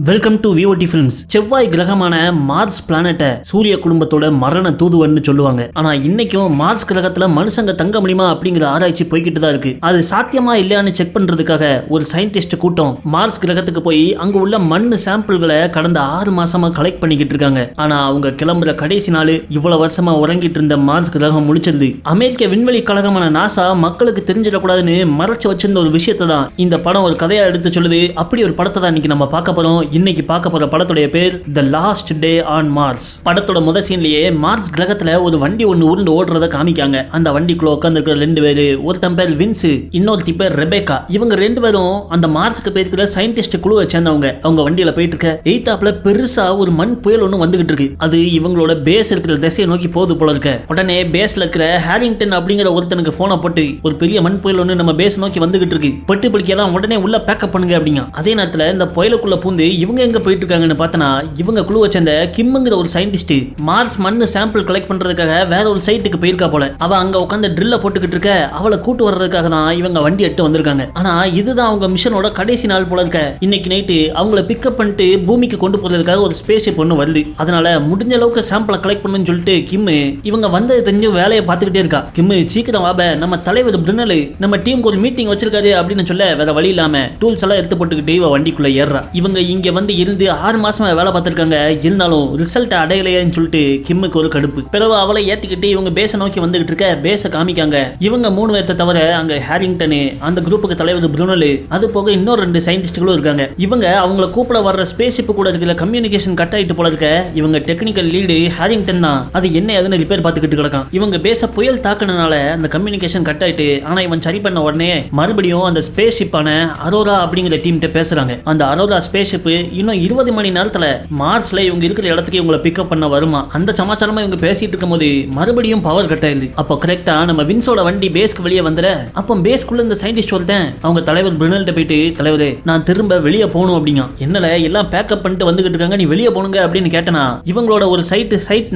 Welcome to VOD films. செவ்வாய் கிரகமான Mars பிளானட்டை சூரிய குடும்பத்தோட மரண தூதுவன்னு சொல்லுவாங்க. ஆனா இன்னைக்கும் மார்ஸ் கிரகத்துல மனுஷங்க தங்க முடியுமா அப்படிங்கிற ஆராய்ச்சி போய்கிட்டு தான் இருக்கு. அது சாத்தியமா இல்லையான்னு செக் பண்றதுக்காக ஒரு சயின்டிஸ்ட் கூட்டம் மார்ஸ் கிரகத்துக்கு போய் அங்க உள்ள மண்ணு சாம்பிள்களை கடந்த 6 மாசமா கலெக்ட் பண்ணிக்கிட்டு இருக்காங்க. ஆனா அவங்க கிளம்புற கடைசி நாள் இவ்வளவு வருஷமா உறங்கிட்டு இருந்த மார்ஸ் கிரகம் முடிச்சது. அமெரிக்க விண்வெளி கழகமான நாசா மக்களுக்கு தெரிஞ்சிடக்கூடாதுன்னு மறைச்சு வச்சிருந்த ஒரு விஷயத்தை தான் இந்த படம் ஒரு கதையா எடுத்து சொல்லுது. அப்படி ஒரு படத்தை தான் இன்னைக்கு நம்ம பார்க்க போறோம். இன்னைக்கு பார்க்க போற படத்துடைய பேர் the last day on Mars. படத்தோட முதல் சீன்லயே மார்ஸ் கிரகத்துல ஒரு வண்டி ஒன்னு உருண்டு ஓடுறத காமிக்காங்க. அந்த வண்டிக்குள்ள உட்கார்ந்துருக்கிற 2 பேரு, ஒருத்தன் பேர் வின்ஸ், இன்னொருத்தி பேர் ரெபேக்கா. இவங்க 2 பேரும் அந்த மார்ஸ்க்கு போயிருக்கிற சயின்டிஸ்ட் குழுவை சேர்ந்தவங்க. அவங்க வண்டியில போயிட்டு இருக்க எய்தாப்ல பெருசா ஒரு மண் புயல் ஒன்னு வந்துகிட்டு இருக்கு. அது இவங்களோட பேஸ் இருக்கிற திசையை நோக்கி போகுது போல இருக்க. உடனே பேஸ்ல இருக்கிற ஹாரிங்டன் அப்படிங்கிற ஒருத்தனுக்கு போனை போட்டு ஒரு பெரிய மண் புயல் ஒன்னு நம்ம பேஸ் நோக்கி வந்துகிட்டு இருக்கு, பட்டு பிடிக்கலாம் உடனே உள்ள பேக்கப் பண்ணுங்க அப்படிங்க. அதே நேரத்துல இந்த புயலுக்குள்ள பூந்து இவங்க எங்க போயிட்டு இருக்காங்கன்னு பார்த்தனா இவங்க குழுவை சேர்ந்த கிம்ங்கிற ஒரு சயின்டிஸ்ட் மார்ஸ் மண்ணு சாம்பிள் கலெக்ட் பண்றதுக்காக வேற ஒரு சைட்டுக்கு போயிருக்கா போல. அவ அங்க உட்காந்து ட்ரில்ல போட்டுக்கிட்டு இருக்க. அவளை கூட்டு வர்றதுக்காக தான் இவங்க வண்டி எடுத்து வந்திருக்காங்க. ஆனா இதுதான் அவங்க மிஷனோட கடைசி நாள் போல இருக்க. இன்னைக்கு நைட்டு அவங்கள பிக்கப் பண்ணிட்டு பூமிக்கு கொண்டு போறதுக்காக ஒரு ஸ்பேஸ் ஷிப் ஒன்று வருது. அதனால முடிஞ்ச அளவுக்கு சாம்பிளை கலெக்ட் பண்ணணும்னு சொல்லிட்டு கிம் இவங்க வந்தது தெரிஞ்சு வேலையை பார்த்துக்கிட்டே இருக்கா. கிம் சீக்கிரம் வாப, நம்ம தலைவர் பிரினல் நம்ம டீமுக்கு ஒரு மீட்டிங் வச்சிருக்காரு அப்படின்னு சொல்ல வேற வழி இல்லாம டூல்ஸ் எல்லாம் எடுத்து போட்டுக்கிட்டு இவ வண்டிக்குள்ள ஏறா. இவங்க இங்க வந்து இருந்து 6 மாசமா வேலை பார்த்திருக்காங்க. இருந்தாலும் ரிசல்ட் அடையலையேன்னு சொல்லிட்டு கிம்முக்கு ஒரு கடுப்பு. பிறகு அவளை ஏத்திக்கிட்டு இவங்க பேச நோக்கி வந்துகிட்டு இருக்க. பேச காமிக்காங்க. இவங்க 3 பேர்த்த தவிர அங்க ஹாரிங்டன், அந்த குரூப்புக்கு தலைவர் பிருனல், அது போக இன்னொரு 2 சயின்டிஸ்ட்களும் இருக்காங்க. இவங்க அவங்கள கூப்பிட வர்ற ஸ்பேஸ் ஷிப் கூட இருக்கிற கம்யூனிகேஷன் கட் ஆயிட்டு போல இருக்க. இவங்க டெக்னிக்கல் லீடு ஹாரிங்டன் தான். அது என்ன ஏதுன்னு ரிப்பேர் பார்த்துக்கிட்டு கிடக்கான். இவங்க பேச புயல் தாக்குனனால அந்த கம்யூனிகேஷன் கட் ஆயிட்டு. ஆனா இவன் சரி பண்ண உடனே மறுபடியும் அந்த ஸ்பேஸ் ஷிப்பான அரோரா அப்படிங்கிற டீம் பேசுறாங்க. அந்த அரோரா ஸ்பேஸ் ஷிப் இன்னும் 20 மணி நேரத்துல மார்ஸ்ல இவங்க இருக்கிற இடத்துக்கு இவங்களை பிக்கப் பண்ண வருமா. அந்த சமாச்சாரமா இவங்க பேசிட்டு இருக்கும் போது மறுபடியும் பவர் கட் ஆயிருது. அப்போ கரெக்டா நம்ம வின்ஸோட வண்டி பேஸ்க்கு வெளியே வந்துற. அப்போ பேஸ்க்குள்ள இந்த சயின்டிஸ்ட் சொல்லிட்டேன் அவங்க தலைவர் பிரினல்ட்ட போயிட்டு, தலைவரே நான் திரும்ப வெளியே போகணும் அப்படிங்க. என்னல எல்லாம் பேக்கப் பண்ணிட்டு வந்துகிட்டு இருக்காங்க, நீ வெளியே போனுங்க அப்படின்னு கேட்டனா இவங்களோட ஒரு சைட்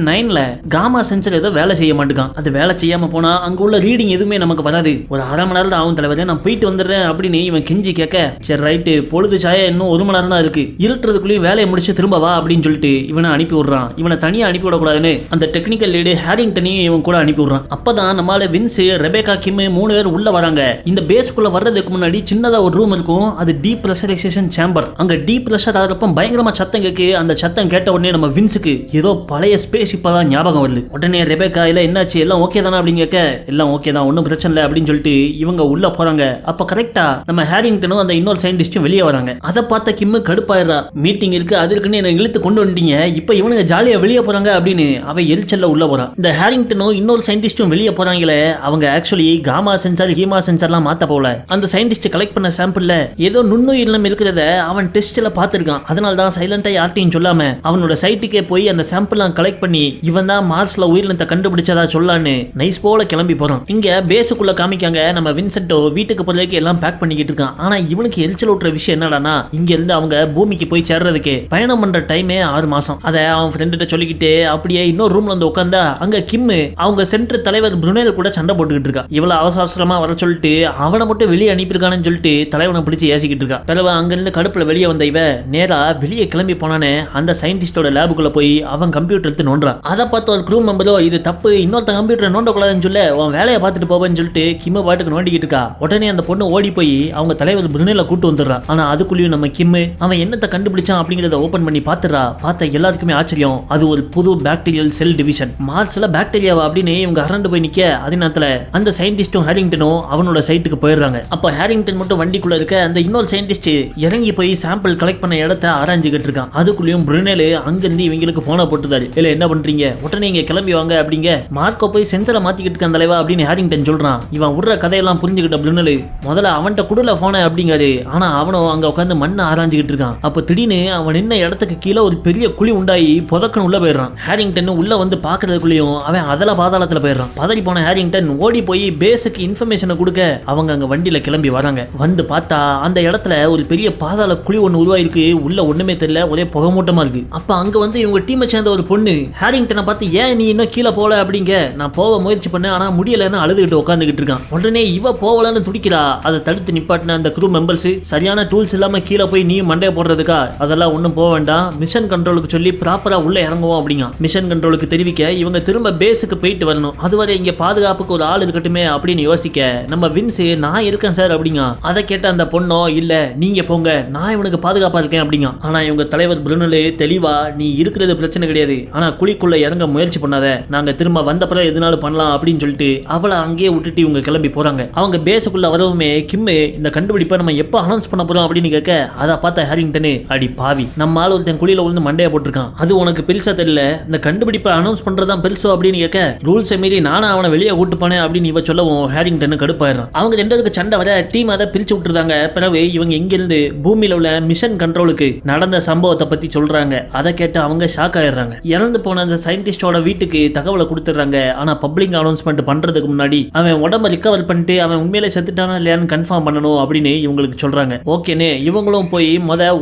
9ல காமா சென்சர் ஏதோ வேலை செய்ய மாட்டேங்கான். அது வேலை செய்யாம போனா அங்க உள்ள ரீடிங் எதுவுமே நமக்கு வராது. ஒரு 1/2 மணி நேரம் தான் ஆகும் தலைவரே, நான் போயிட்டு வந்துடுறேன் அப்படின்னு இவன் கெஞ்சி கேட்க, சரி ரைட்டு பொழுது சாய இன்னும் 1 மணி நேரம் தான் இருக்கு, இருட்டுறதுக்குள்ளேயும் வேலையை முடிச்சு திரும்ப வா அப்படின்னு சொல்லிட்டு இவனை அனுப்பி விடுறான். இவனை தனியா அனுப்பி விடக்கூடாதுன்னு அந்த டெக்னிக்கல் லீடு ஹாரிங்டனையும் இவன் கூட அனுப்பி விடுறான். அப்பதான் நம்மளால வின்ஸ், ரெபேக்கா, கிம் 3 பேர் உள்ள வராங்க. இந்த பேஸ்க்குள்ள வர்றதுக்கு முன்னாடி சின்னதா ஒரு ரூம் இருக்கும். அது டீப் பிரஷரைசேஷன் சேம்பர். அங்க டீப் பிரஷர் ஆகிறப்ப பயங்கரமா சத்தம் கேட்கு. அந்த சத்தம் கேட்ட உடனே நம்ம வின்ஸுக்கு ஏதோ பழைய ஸ்பேஸ் இப்பதான் ஞாபகம் வருது. உடனே ரெபேக்கா இல்ல என்னாச்சு எல்லாம் ஓகே தானே அப்படின்னு கேட்க, எல்லாம் ஓகே தான் ஒன்னும் பிரச்சனை இல்லை அப்படின்னு சொல்லிட்டு இவங்க உள்ள போறாங்க. அப்ப கரெக்டா நம்ம ஹாரிங்டனும் அந்த இன்னொரு சயின்டிஸ்டும் வெளியே வராங்க. அதை பார்த்த கிம் கடுப்பாயிரா. மீட்டிங் இருக்கு அது இருக்குன்னு என்ன இழுத்து கொண்டு வந்துட்டீங்க, இப்ப இவனுங்க ஜாலியா வெளியே போறாங்க அப்படின்னு அவ எரிச்சல்ல உள்ள போறான். இந்த ஹாரிங்டனும் இன்னொரு சயின்டிஸ்டும் வெளியே போறாங்களே, அவங்க ஆக்சுவலி காமா சென்சார் ஹீமா சென்சார்லாம் மாத்த போல. அந்த சயின்டிஸ்ட் கலெக்ட் பண்ண சாம்பிள்ல ஏதோ நுண்ணுயிரினம் இருக்கிறத அவன் டெஸ்ட்ல பார்த்திருக்கான். அதனால தான் சைலண்டா யார்ட்டையும் சொல்லாம அவனோட சைட்டுக்கே போய் அந்த சாம்பிள்லாம் கலெக்ட் பண்ணி இவன் தான் மார்ஸ்ல உயிரினத்தை கண்டுபிடிச்சதா சொல்லான்னு நைஸ் போல கிளம்பி போறான். இங்க பேஸுக்குள்ள காமிக்காங்க நம்ம வின்சென்டோ வீட்டுக்கு போறதுக்கு எல்லாம் பேக் பண்ணிக்கிட்டு இருக்கான். ஆனா இவனுக்கு எரிச்சல் ஊட்டுற விஷயம் என்னடானா, இங்க இருந்து அவங்க பூமிக்கு போய் சேர்றதுக்கு பயணம் பண்ற டைமே 6 மாசம். அதை அவன் ஃப்ரெண்ட்ட சொல்லிக்கிட்டு அப்படியே இன்னொரு ரூம்ல வந்து உட்கார்ந்தா அங்க கிம் அவங்க சென்டர் தலைவர் பிருனேல் கூட சண்டை போட்டுக்கிட்டு இருக்கா. இவ்வளவு அவசரமா வர சொல்லிட்டு அவனை மட்டும் வெளியே அனுப்பியிருக்கானு சொல்லிட்டு தலைவனை பிடிச்சி ஏசிக்கிட்டு இருக்கா. பிறகு அங்கிருந்து கடுப்புல வெளியே வந்த இவ நேரா வெளியே கிளம்பி போனானே அந்த சயின்டிஸ்டோட லேபுக்குள்ள போய் அவன் கம்ப்யூட்டர் எடுத்து நோண்டான். அதை பார்த்து ஒரு க்ரூ மெம்பரோ இது தப்பு, இன்னொருத்த கம்ப்யூட்டர் நோண்டக்கூடாதுன்னு சொல்ல அவன் வேலையை பார்த்துட்டு போவேன்னு சொல்லிட்டு கிம் பாட்டுக்கு நோண்டிக்கிட்டு இருக்கா. உடனே அந்த பொண்ணு ஓடி போய் அவங்க தலைவர் பிருனேல கூட்டு வந்துடுறான். ஆனா அதுக்குள்ளேயும் நம்ம கிம் அவன் என்னத்தை கண்டுபிடிச்சான் அப்படிங்கறத ஓபன் பண்ணி பாத்துறா. பார்த்த எல்லாருக்குமே ஆச்சரியம். அது ஒரு புது பாக்டீரியல் செல் டிவிஷன். மார்ஸ்ல பாக்டீரியாவா அப்படின்னு இவங்க அரண்டு போய் நிக்க. அதே நேரத்துல அந்த சயின்டிஸ்டும் ஹாரிங்டனும் அவனோட சைட்டுக்கு போயிடுறாங்க. அப்ப ஹாரிங்டன் மட்டும் வண்டிக்குள்ள இருக்க. அந்த இன்னொரு சயின்டிஸ்ட் இறங்கி போய் சாம்பிள் கலெக்ட் பண்ண இடத்தை ஆராய்ஞ்சுக்கிட்டு இருக்கான். அதுக்குள்ளேயும் பிருனேல் அங்கிருந்து இவங்களுக்கு போனை போட்டுதாரு. இல்ல என்ன பண்றீங்க, உடனே இங்க கிளம்பி வாங்க அப்படிங்க. மார்க்கோ போய் சென்சரை மாத்திக்கிட்டு இருக்கான் தலைவா அப்படின்னு ஹாரிங்டன் சொல்றான். இவன் விடுற கதையெல்லாம் புரிஞ்சுக்கிட்ட பிருனேல் முதல்ல அவன்கிட்ட குடுல போன அப்படிங்காரு. ஆனா அவனும் அங்க உட்காந்து மண்ணை ஆராய்ஞ்சுக்கிட்டு இருக்கான். அப்ப திடீர்னு அவன் நின்ன இடத்துக்கு கீழே ஒரு பெரிய குழி உண்டாயி புதக்கன்னு உள்ள போயிடுறான். ஹாரிங்டன் உள்ள வந்து பாக்குறதுக்குள்ளேயும் அவன் அதல பாதாளத்துல போயிடுறான். பதறி போன ஹாரிங்டன் ஓடி போய் பேஸுக்கு இன்ஃபர்மேஷனை கொடுக்க அவங்க அங்க வண்டியில கிளம்பி வராங்க. வந்து பார்த்தா அந்த இடத்துல ஒரு பெரிய பாதாள குழி ஒன்று உருவாயிருக்கு. உள்ள ஒண்ணுமே தெரியல, ஒரே புகமூட்டமா இருக்கு. அப்ப அங்க வந்து இவங்க டீமை சேர்ந்த ஒரு பொண்ணு ஹாரிங்டனை பார்த்து, ஏன் நீ இன்னும் கீழே போல அப்படிங்க. நான் போக முயற்சி பண்ண ஆனா முடியலன்னு அழுதுகிட்டு உட்காந்துக்கிட்டு இருக்கான். உடனே இவ போகலன்னு துடிக்கிறா. அதை தடுத்து நிப்பாட்டின அந்த க்ரூ மெம்பர்ஸ் சரியான டூல்ஸ் இல்லாம கீழே போய் நீ மண்டைய போடுறது பண்றதுக்கா? அதெல்லாம் ஒன்றும் போக வேண்டாம், மிஷன் கண்ட்ரோலுக்கு சொல்லி ப்ராப்பரா உள்ள இறங்குவோம் அப்படிங்க. மிஷன் கண்ட்ரோலுக்கு தெரிவிக்க இவங்க திரும்ப பேஸுக்கு போயிட்டு வரணும். அதுவரை இங்க பாதுகாப்புக்கு ஒரு ஆள் இருக்கட்டுமே அப்படின்னு யோசிக்க நம்ம வின்ஸ் நான் இருக்கேன் சார் அப்படிங்க. அதை கேட்ட அந்த பொண்ணோ இல்ல நீங்க போங்க, நான் இவனுக்கு பாதுகாப்பா இருக்கேன் அப்படிங்க. ஆனா இவங்க தலைவர் புருனலே தெளிவா நீ இருக்கிறது பிரச்சனை கிடையாது, ஆனா குழிக்குள்ள இறங்க முயற்சி பண்ணாத, நாங்க திரும்ப வந்தப்பறம் எதுனாலும் பண்ணலாம் அப்படின்னு சொல்லிட்டு அவளை அங்கேயே விட்டுட்டு இவங்க கிளம்பி போறாங்க. அவங்க பேஸுக்குள்ள வரவுமே கிம்மு இந்த கண்டுபிடிப்பை நம்ம எப்ப அனௌன்ஸ் பண்ண போறோம் அப்படின்னு கேட்க அதை பார்த்த ஹாரிங்டனு அடி பாவி, நம்ம ஆள் ஒருத்தன் குழியில விழுந்து மண்டையை போட்டிருக்கான், அது உனக்கு பெருசா தெரியல, இந்த கண்டுபிடிப்பை அனௌன்ஸ் பண்றதான் பெருசோ அப்படின்னு கேட்க ரூல்ஸை மீறி நானும் அவனை வெளியே கூட்டு போனேன் அப்படின்னு இவ சொல்லவும் ஹாரிங்டன் கடுப்பாயிடும். அவங்க ரெண்டு பேருக்கு சண்டை வர டீம் அதை பிரிச்சு விட்டுருந்தாங்க. பிறகு இவங்க இங்கிருந்து பூமியில உள்ள மிஷன் கண்ட்ரோலுக்கு நடந்த சம்பவத்தை பத்தி சொல்றாங்க. அதை கேட்டு அவங்க ஷாக் ஆயிடுறாங்க. இறந்து போன அந்த சயின்டிஸ்டோட வீட்டுக்கு தகவலை கொடுத்துறாங்க. ஆனா பப்ளிக் அனௌன்ஸ்மெண்ட் பண்றதுக்கு முன்னாடி அவன் உடம்ப ரிகவர் பண்ணிட்டு அவன் உண்மையிலே செத்துட்டானா இல்லையான்னு கன்ஃபார்ம் பண்ணணும் அப்படின்னு இவங்களுக்கு சொல்றாங்க. ஓகேன்னு இவங்களும் போய்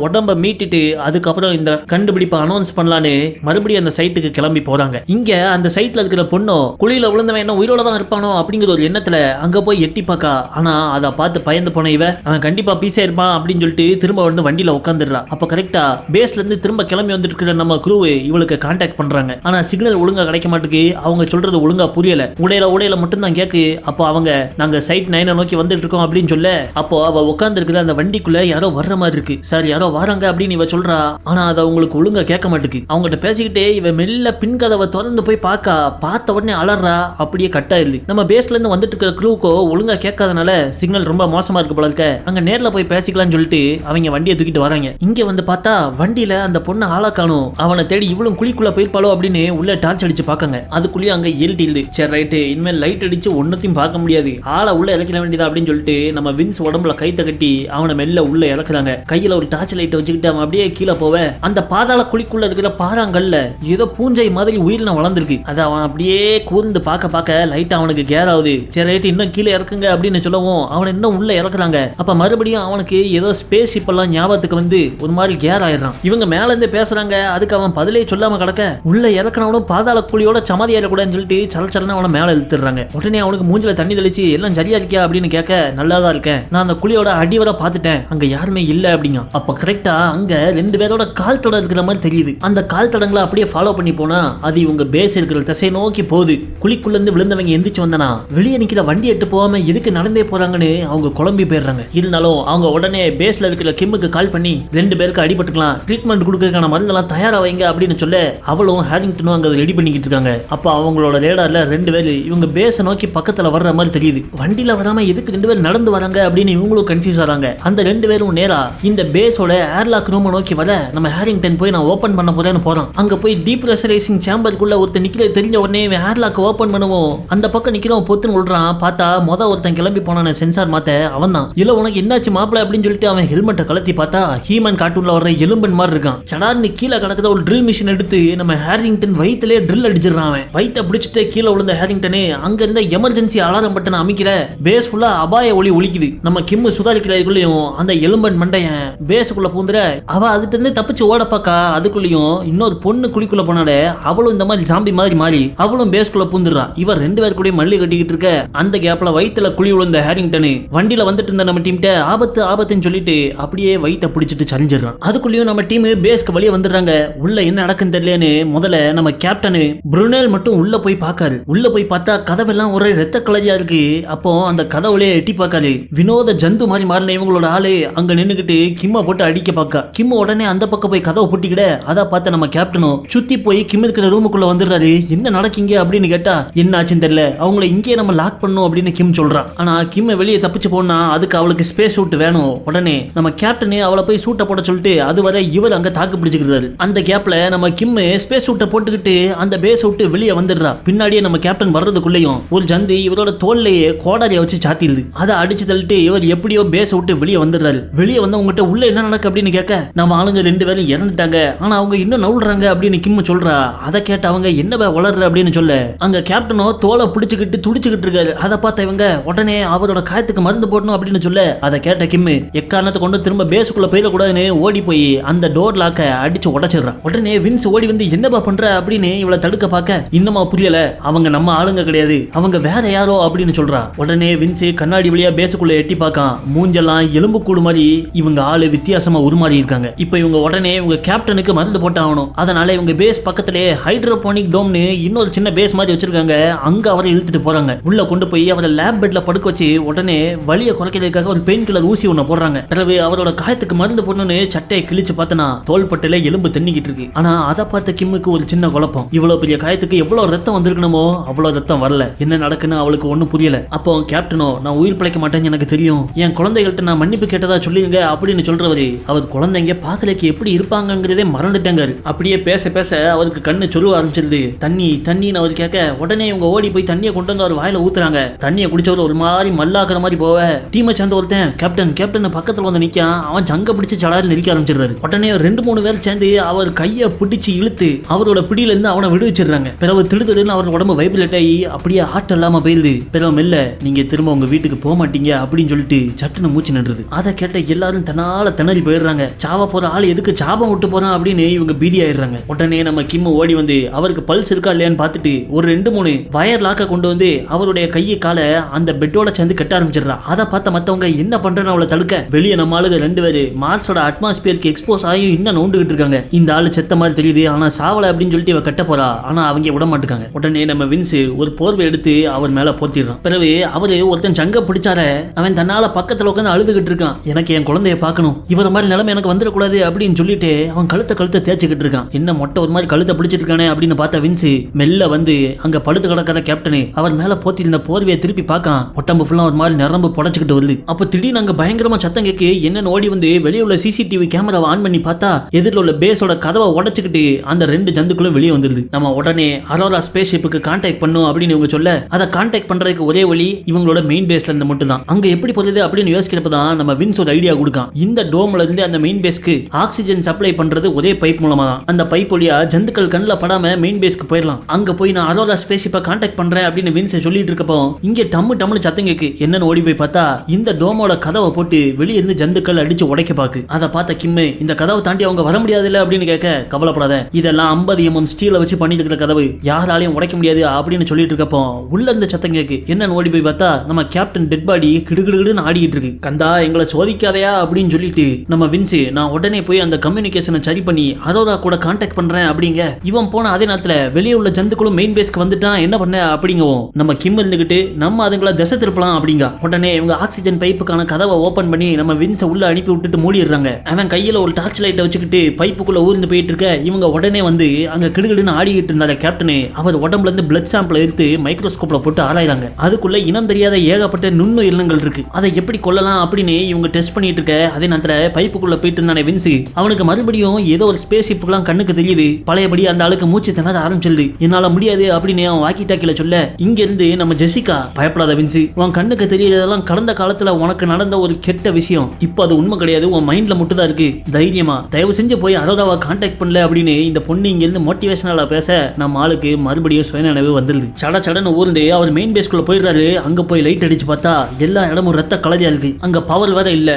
உடம்ப மீட்டிட்டு அதுக்கப்புறம் இந்த கண்டுபிடிப்பை அனௌன்ஸ் பண்ணலான்னு மறுபடியும் அந்த சைட்டுக்கு கிளம்பி போறாங்க. இங்க அந்த சைட்ல இருக்கிற பொண்ணோ குழியில விழுந்தவன் என்ன உயிரோட தான் இருப்பானோ அப்படிங்கிற ஒரு எண்ணத்துல அங்க போய் எட்டி பார்க்கா. ஆனா அதை பார்த்து பயந்து போன இவ அவன் கண்டிப்பா பீஸா இருப்பான் அப்படின்னு சொல்லிட்டு திரும்ப வந்து வண்டியில உட்காந்துடுறா. அப்ப கரெக்டா பேஸ்ல இருந்து திரும்ப கிளம்பி வந்துட்டு இருக்கிற நம்ம குரூவு இவளுக்கு கான்டாக்ட் பண்றாங்க. ஆனா சிக்னல் ஒழுங்கா கிடைக்க மாட்டுக்கு, அவங்க சொல்றது ஒழுங்கா புரியல, உடையில மட்டும் தான் கேக்கு. அப்போ அவங்க நாங்க சைட் 9 நோக்கி வந்துட்டு இருக்கோம் அப்படின்னு சொல்ல அப்போ அவ உட்கார்ந்து இருக்கிற அந்த வண்டிக்குள்ள யாரோ வர்ற மாதிரி இருக்கு. சார் யாரோ வராங்க அப்படின்னு இவ சொல்றா. ஆனா அதை அவங்களுக்கு ஒழுங்கா கேட்க மாட்டுக்கு. அவங்ககிட்ட பேசிக்கிட்டே இவ மெல்ல பின் கதவை திறந்து போய் பார்த்த உடனே அலறா. அப்படியே கட்டா இல்லை. நம்ம பேஸ்ல இருந்து வந்துட்டு இருக்கிற க்ரூக்கோ ஒழுங்கா கேட்காதனால சிக்னல் ரொம்ப மோசமா இருக்கு போல இருக்க, அங்க நேர்ல போய் பேசிக்கலாம்னு சொல்லிட்டு அவங்க வண்டியை தூக்கிட்டு வராங்க. இங்க வந்து பார்த்தா வண்டியில அந்த பொண்ணை ஆளா காணும். அவனை தேடி இவளும் குழிக்குள்ள போயிருப்பாளோ அப்படின்னு உள்ள டார்ச் அடிச்சு பாக்காங்க. அதுக்குள்ளேயே அங்க ஏல்டி இல்லு. சரி ரைட்டு, இனிமேல் லைட் அடிச்சு ஒன்னத்தையும் பார்க்க முடியாது, ஆளை உள்ள இறக்கிட வேண்டியதா அப்படின்னு சொல்லிட்டு நம்ம வின்ஸ் உடம்புல கைத்த கட்டி அவனை மெல்ல உள்ள இறக்குறாங்க. கையில ஒரு டார்ச் லைட் வச்சுக்கிட்டு அவன் அப்படியே கீழே போவ அந்த பாதாள குழிக்குள்ள இருக்கிற பாறாங்கல்ல ஏதோ பூஞ்சை மாதிரி உயிரினம் வளர்ந்துருக்கு. அதை அவன் அப்படியே கூர்ந்து பார்க்க லைட் அவனுக்கு கேர் ஆகுது. சரி ரைட்டு இன்னும் கீழே இறக்குங்க அப்படின்னு சொல்லவும் அவனை இன்னும் உள்ள இறக்குறாங்க. அப்ப மறுபடியும் அவனுக்கு ஏதோ ஸ்பேஸ் ஷிப் எல்லாம் ஞாபகத்துக்கு வந்து ஒரு மாதிரி கேர் ஆயிடுறான். இவங்க மேல இருந்து பேசுறாங்க. அதுக்கு அவன் பதிலே சொல்லாம கிடக்க உள்ள இறக்கணவனும் பாதாள குழியோட சமாதி ஆயிடக்கூடாதுன்னு சொல்லிட்டு சலச்சலன்னு அவனை மேல இழுத்துறாங்க. உடனே அவனுக்கு மூஞ்சில தண்ணி தெளிச்சு எல்லாம் சரியா இருக்கியா அப்படின்னு கேட்க நல்லாதான் இருக்கேன், நான் அந்த குழியோட அடிவரை பார்த்துட்டேன், அங்க யாருமே இல்ல அப்படிங்க. அப்ப கரெக்டா அங்க 2 பேரோட கால் தடம் இருக்கிற மாதிரி தெரியுது. அந்த கால் தடங்களை அப்படியே ஃபாலோ பண்ணி போனா அது இவங்க பேஸ் இருக்கிற திசை நோக்கி போகுது. குழிக்குள்ள இருந்து விழுந்தவங்க எந்திரிச்சு வந்தனா வெளியே நிக்கிற வண்டி எட்டு போகாம எதுக்கு நடந்தே போறாங்கன்னு அவங்க குழம்பி போயிடுறாங்க. இருந்தாலும் அவங்க உடனே பேஸ்ல இருக்கிற கிம்முக்கு கால் பண்ணி 2 பேருக்கு அடிபட்டுக்கலாம், ட்ரீட்மெண்ட் கொடுக்கறதுக்கான மருந்தெல்லாம் தயாரா வைங்க அப்படின்னு சொல்ல அவளும் ஹாரிங்டனும் அங்க ரெடி பண்ணிக்கிட்டு இருக்காங்க. அப்ப அவங்களோட ரேடார்ல 2 பேர் இவங்க பேஸ நோக்கி பக்கத்துல வர்ற மாதிரி தெரியுது. வண்டியில வராம எதுக்கு 2 பேர் நடந்து வராங்க அப்படின்னு இவங்களும் கன்ஃபியூஸ் ஆறாங்க. அந்த 2 பேரும் நேரா இந்த பேஸோட ஏர்லாக் ரூம் நோக்கி வர நம்ம ஹாரிங்டன் போய் நான் ஓபன் பண்ண போறேன்னு போறான். அங்க போய் டீப்ரெஷரைசிங் சேம்பருக்குள்ள ஒருத்தர் நிக்கிறது தெரிஞ்ச உடனே ஏர்லாக் ஓபன் பண்ணுவோம். அந்த பக்கம் நிக்கிறவன் பொத்துன்னு விடுறான். பார்த்தா ஒருத்தன் கிளம்பி போனான சென்சார் மாத்த அவன் தான். இல்ல உனக்கு என்னாச்சு மாப்பிள அப்படின்னு சொல்லிட்டு அவன் ஹெல்மெட்டை கலத்தி பார்த்தா ஹீமன் கார்ட்டூன்ல வர்ற எலும்பன் மாதிரி இருக்கான். சடார்னு கீழே கிடக்குற ஒரு ட்ரில் மிஷின் எடுத்து நம்ம ஹாரிங்டன் வயிற்றுலேயே ட்ரில் அடிச்சிடறான். அவன் வயிற்றை பிடிச்சிட்டு கீழே விழுந்த ஹாரிங்டனே அங்க இருந்த எமர்ஜென்சி அலாரம் பட்டனை அமைக்கிற பேஸ் ஃபுல்லா அபாய ஒளி ஒலிக்குது. நம்ம கிம்மு சுதாரிக்கிறதுக்குள்ளயும் அந்த எலும்பன் மண்டையன் பேஸுக்குள்ள பூந்துற அவ அதுட்டு இருந்து தப்பிச்சு ஓட பாக்கா. அதுக்குள்ளயும் இன்னொரு பொண்ணு குழிக்குள்ள போனால அவளும் இந்த மாதிரி ஜாம்பி மாதிரி மாறி அவளும் பேஸ்குள்ள பூந்துடுறா. இவர் 2 பேர் கூட மல்லி கட்டிக்கிட்டு இருக்க அந்த கேப்ல வயிற்றுல குழி விழுந்த ஹாரிங்டன் வண்டியில வந்துட்டு இருந்த நம்ம டீம்கிட்ட ஆபத்துன்னு சொல்லிட்டு அப்படியே வயிற்றை பிடிச்சிட்டு சரிஞ்சிடறான். அதுக்குள்ளயும் நம்ம டீம் பேஸ்க்கு வெளியே வந்துடுறாங்க. உள்ள என்ன நடக்குன்னு தெரியலன்னு முதல்ல நம்ம கேப்டன் புருனேல் மட்டும் உள்ள போய் பார்க்காரு. உள்ள போய் பார்த்தா கதவெல்லாம் ஒரே ரத்த கலரியா இருக்கு. அப்போ அந்த கதவுலயே எட்டி பார்க்காரு. வினோத ஜந்து மாதிரி மாறின இவங்களோட ஆளு அங்க நின்னுக்கிட்டு கிம்மை போட்டு அடிக்க பார்க்க கிம்ம உடனே அந்த பக்கம் போய் கதவை பூட்டிக்கிட அதை பார்த்த நம்ம கேப்டனும் சுத்தி போய் கிம் இருக்கிற ரூமுக்குள்ள வந்துடுறாரு. என்ன நடக்கீங்க அப்படின்னு கேட்டா என்ன ஆச்சுன்னு தெரியல, அவங்கள இங்கே நம்ம லாக் பண்ணும் அப்படின்னு கிம் சொல்றா. ஆனா கிம்ம வெளியே தப்பிச்சு போனா அதுக்கு அவளுக்கு ஸ்பேஸ் சூட் வேணும். உடனே நம்ம கேப்டனே அவளை போய் சூட்டை போட சொல்லிட்டு அதுவரை இவர் அங்க தாக்கு பிடிச்சுக்கிறாரு. அந்த கேப்ல நம்ம கிம் ஸ்பேஸ் சூட்டை போட்டுக்கிட்டு அந்த பேஸ் விட்டு வெளியே வந்துடுறா. பின்னாடியே நம்ம கேப்டன் வர்றதுக்குள்ளேயும் ஒரு ஜந்து இவரோட தோல்லையே கோடாரியை வச்சு சாத்திடுது. அதை அடிச்சு தள்ளிட்டு இவர் எப்படியோ பேஸ் விட்டு வெளியே வந்துடுறாரு. வெளியே வந்து உங்ககிட்ட உள்ள என்ன நடக்கு அப்படின்னு கேட்க நம்ம ஆளுங்க 2 பேரும் இறந்துட்டாங்க, ஆனா அவங்க இன்னும் நவுடுறாங்க அப்படின்னு கிம் சொல்றா. அதை கேட்ட அவங்க என்ன வளர்ற அப்படின்னு சொல்ல அங்க கேப்டனோ தோலை பிடிச்சுக்கிட்டு துடிச்சுக்கிட்டு இருக்காரு. அதை பார்த்த இவங்க உடனே அவரோட காயத்துக்கு மருந்து போடணும் அப்படின்னு சொல்ல அதை கேட்ட கிம் எக்காரணத்தை கொண்டு திரும்ப பேஸுக்குள்ள போயிடக்கூடாதுன்னு ஓடி போய் அந்த டோர் லாக்க அடிச்சு உடைச்சிடுறான். உடனே வின்ஸ் ஓடி வந்து என்னப்பா பண்ற அப்படின்னு இவளை தடுக்க பார்க்க இன்னுமா புரியல, அவங்க நம்ம ஆளுங்க கிடையாது, அவங்க வேற யாரோ அப்படின்னு சொல்றா. உடனே வின்ஸ் கண்ணாடி வழியா பேஸுக்குள்ள எட்டி பார்க்கான். மூஞ்செல்லாம் எலும்பு கூடு மாதிரி இவங்க ஆளு வித்தியாசமா வித்தியாசமா உருமாறி இருக்காங்க. இப்போ இவங்க உடனே இவங்க கேப்டனுக்கு மருந்து போட்டு ஆகணும். அதனால இவங்க பேஸ் பக்கத்திலே ஹைட்ரோபோனிக் டோம்னு இன்னொரு சின்ன பேஸ் மாதிரி வச்சிருக்காங்க. அங்க அவரை இழுத்துட்டு போறாங்க. உள்ள கொண்டு போய் அவரை லேப் பெட்ல படுக்க வச்சு உடனே வலியை குறைக்கிறதுக்காக ஒரு பெயின் கில்லர் ஊசி ஒண்ணு போடுறாங்க. பிறகு அவரோட காயத்துக்கு மருந்து போடணும்னு சட்டையை கிழிச்சு பார்த்தனா தோள்பட்டையில எலும்பு தென்னிக்கிட்டு இருக்கு. ஆனா அதை பார்த்த கிம்முக்கு ஒரு சின்ன குழப்பம். இவ்வளவு பெரிய காயத்துக்கு எவ்வளவு ரத்தம் வந்திருக்கணுமோ அவ்வளவு ரத்தம் வரல. என்ன நடக்குன்னு அவளுக்கு ஒண்ணும் புரியல. அப்போ கேப்டனோ, நான் உயிர் பிழைக்க மாட்டேன்னு எனக்கு தெரியும், என் குழந்தைகள்ட்ட நான் மன்னிப்பு கேட்டதா சொல்லிருங்க அப்படின்னு சொல்றவரு அவர் குழந்தைங்க பாக்கலைக்கு எப்படி இருப்பாங்கிறதே மறந்துட்டாங்க. அப்படியே பேச பேச அவருக்கு கண்ணு சொல்ல ஆரம்பிச்சிருது. தண்ணி தண்ணின்னு அவர் கேட்க உடனே இவங்க ஓடி போய் தண்ணியை கொண்டு வந்து அவர் வாயில ஊத்துறாங்க. தண்ணியை குடிச்சவர் ஒரு மாதிரி மல்லாக்குற மாதிரி போவ டீமை சேர்ந்த ஒருத்தன் கேப்டன் பக்கத்துல வந்து நிக்கான். அவன் ஜங்க பிடிச்சு சடாரி நெரிக்க ஆரம்பிச்சிடுறாரு. உடனே 2-3 பேர் சேர்ந்து அவர் கையை பிடிச்சு இழுத்து அவரோட பிடியில இருந்து அவனை விடுவிச்சிடுறாங்க. பிறகு திடுதிடுன்னு அவர் உடம்பு வைப்ரேட் ஆகி அப்படியே ஆட்டம் இல்லாம போயிருது. பிறகு மெல்ல நீங்க திரும்ப உங்க வீட்டுக்கு போக மாட்டீங்க அப்படின்னு சொல்லிட்டு சட்டுன்னு மூச்சு நின்றுது. அதை கேட்ட எல்லாரும் தன்னால திணறி போயிடுறாங்க. சாவ போற ஆள் எதுக்கு சாபம் விட்டு போறான் அப்படின்னு இவங்க பீதி ஆயிடுறாங்க. உடனே நம்ம கிம் ஓடி வந்து அவருக்கு பல்ஸ் இருக்கா இல்லையான்னு பார்த்துட்டு ஒரு 2-3 வயர் லாக்க கொண்டு வந்து அவருடைய கையை காலை அந்த பெட்டோட சேர்ந்து கட்ட ஆரம்பிச்சிடுறா. அதை பார்த்த மத்தவங்க என்ன பண்றேன்னு அவளை தடுக்க வெளியே நம்ம ஆளுங்க 2 பேரு மார்ஸோட அட்மாஸ்பியருக்கு எக்ஸ்போஸ் ஆகி இன்னும் நோண்டுகிட்டு இருக்காங்க. இந்த ஆளு செத்த மாதிரி தெரியுது, ஆனா சாவல அப்படின்னு சொல்லிட்டு இவ கட்ட போறா. ஆனா அவங்க விட மாட்டாங்க. உடனே நம்ம வின்ஸ் ஒரு போர்வை எடுத்து அவர் மேல போத்திடுறான். பிறகு அவரு ஒருத்தன் சங்க பிடிச்சார அவன் தன்னால பக்கத்துல உட்காந்து அழுதுகிட்டு இருக்கான். எனக்கு என் குழந்தைய பார்க்கணும், இவர மாதிரி நிலைமை எனக்கு வந்துடக்கூடாது அப்படின்னு சொல்லிட்டு அவன் கழுத்தை தேய்ச்சிக்கிட்டு இருக்கான். என்ன மொட்டை ஒரு மாதிரி கழுத்தை பிடிச்சிட்டு இருக்கானே அப்படின்னு பார்த்தா வின்ஸ் மெல்ல வந்து அங்க படுத்து கிடக்காத கேப்டனு அவர் மேல போத்திருந்த போர்வையை திருப்பி பார்க்கான். உடம்பு ஃபுல்லா ஒரு மாதிரி நரம்பு புடைச்சிக்கிட்டு வருது. அப்ப திடீர்னு அங்க பயங்கரமா சத்தம் கேட்கு என்னன்னு ஓடி வந்து வெளியே உள்ள சிசிடிவி கேமராவை ஆன் பண்ணி பார்த்தா எதிரில் உள்ள பேஸோட கதவை உடைச்சுக்கிட்டு அந்த 2 ஜந்துக்களும் வெளியே வந்துருது. நம்ம உடனே அரோரா ஸ்பேஸ் ஷிப்புக்கு கான்டாக்ட் பண்ணும் அப்படின்னு இவங்க சொல்ல அதை கான்டாக்ட் பண்றதுக்கு ஒரே வழி இவங்களோட மெயின் பேஸ்ல இருந்து மட்டும் தான். அங்க எப்படி போறது அப்படின்னு யோசிக்கிறப்பதான் நம்ம வின்ஸ் ஒரு ஐடியா கொடுக்கான். இந்த டோம்ல இருந்து அந்த மெயின் பேஸ்க்கு ஆக்சிஜன் சப்ளை பண்றது ஒரே பைப் மூலமா தான். அந்த பைப் வழியா ஜந்துக்கள் கண்ணில் படாம மெயின் பேஸ்க்கு போயிடலாம். அங்க போய் நான் அரோரா ஸ்பேஸ் ஷிப்பை கான்டாக்ட் பண்றேன் அப்படின்னு வின்ஸ் சொல்லிட்டு இருக்கப்போ இங்க டம்னு சத்தம் கேக்கு. என்னன்னு ஓடி போய் பார்த்தா இந்த டோமோட கதவை போட்டு வெளியே இருந்து ஜந்துக்கள் அடிச்சு உடைக்க பாக்கு. அதை பார்த்த கிம்மு இந்த கதவை தாண்டி அவங்க வர முடியாது இல்ல அப்படின்னு கேட்க கவலைப்படாத, இதெல்லாம் 50 mm ஸ்டீலை வச்சு பண்ணிட்டு இருக்கிற கதவு, யாராலையும் உடைக்க முடியாது அப்படின்னு சொல்லிட்டு இருக்கப்போ உள்ள இருந்து சத்தம் கேக்கு. என்னன்னு ஓடி போய் பார்த்தா நம்ம கேப்டன் டெட் பாடி கிடுகிடுன்னு ஆடிட்டு இருக்கு. கந்தா எங்களை சோதிக்காதையா அப்படின்னு சொல்லிட்டு நம்ம வின்ஸ் நான் உடனே போய் அந்த கம்யூனிகேஷனை சரி பண்ணி அரோரா கூட கான்டாக்ட் பண்றேன் அப்படிங்க. இவன் போன அதே நேரத்துல வெளியே உள்ள ஜந்துக்களும் மெயின் பேஸ்க்கு வந்துட்டான், என்ன பண்ண அப்படிங்கவும் நம்ம கிம் இருந்துகிட்டு நம்ம அதுங்களை திசை திருப்பலாம் அப்படிங்க. உடனே இவங்க ஆக்சிஜன் பைப்புக்கான கதவை ஓபன் பண்ணி நம்ம வின்ஸை உள்ள அனுப்பி விட்டுட்டு மூடிடுறாங்க. அவன் கையில ஒரு டார்ச் லைட்டை வச்சுக்கிட்டு பைப்புக்குள்ள ஊர்ந்து போயிட்டு இருக்க இவங்க உடனே வந்து அங்க கிடுகிடுன்னு ஆடிக்கிட்டு இருந்தாரு கேப்டனு. அவர் உடம்புல இருந்து பிளட் சாம்பிள் எடுத்து மைக்ரோஸ்கோப்ல போட்டு ஆராயிறாங்க. அதுக்குள்ள இனம் தெரியாத ஏகப்பட்ட நுண்ணுயிரினங்கள் இருக்கு. அதை எப்படி கொல்லலாம் அப்படின்னு இவங்க டெஸ்ட் பண்ணிட்டு இருக்க அதே நேரத்துல பைப்புக்குள்ள போயிட்டு இருந்தானே வின்ஸ் அவனுக்கு மறுபடியும் ஏதோ ஒரு ஸ்பேஸ் ஷிப்புலாம் கண்ணுக்கு தெரியுது. பழையபடி அந்த ஆளுக்கு மூச்சு திணற ஆரம்பிச்சிருது. என்னால முடியாது அப்படின்னு அவன் வாக்கி டாக்கில சொல்ல இங்க இருந்து நம்ம ஜெசிகா பயப்படாத வின்ஸ், உன் கண்ணுக்கு தெரியறதெல்லாம் கடந்த காலத்துல உனக்கு நடந்த ஒரு கெட்ட விஷயம், இப்போ அது உண்மை கிடையாது, உன் மைண்ட்ல மட்டும் தான் இருக்கு, தைரியமா தயவு செஞ்சு போய் அரோராவை கான்டாக்ட் பண்ணல அப்படின்னு இந்த பொண்ணு இங்க இருந்து மோட்டிவேஷனலா பேச நம்ம ஆளுக்கு மறுபடியும் சுயநினைவு வந்துருது. சடன்னு ஊர்ந்து அவர் மெயின் பேஸ்குள்ள போயிடுறாரு. அங்க போய் லைட் அடிச்சு பார்த்தா எல்லா இடமும் ரத்த கலரியா இருக்கு. அங்க பவர் வேற இல்ல.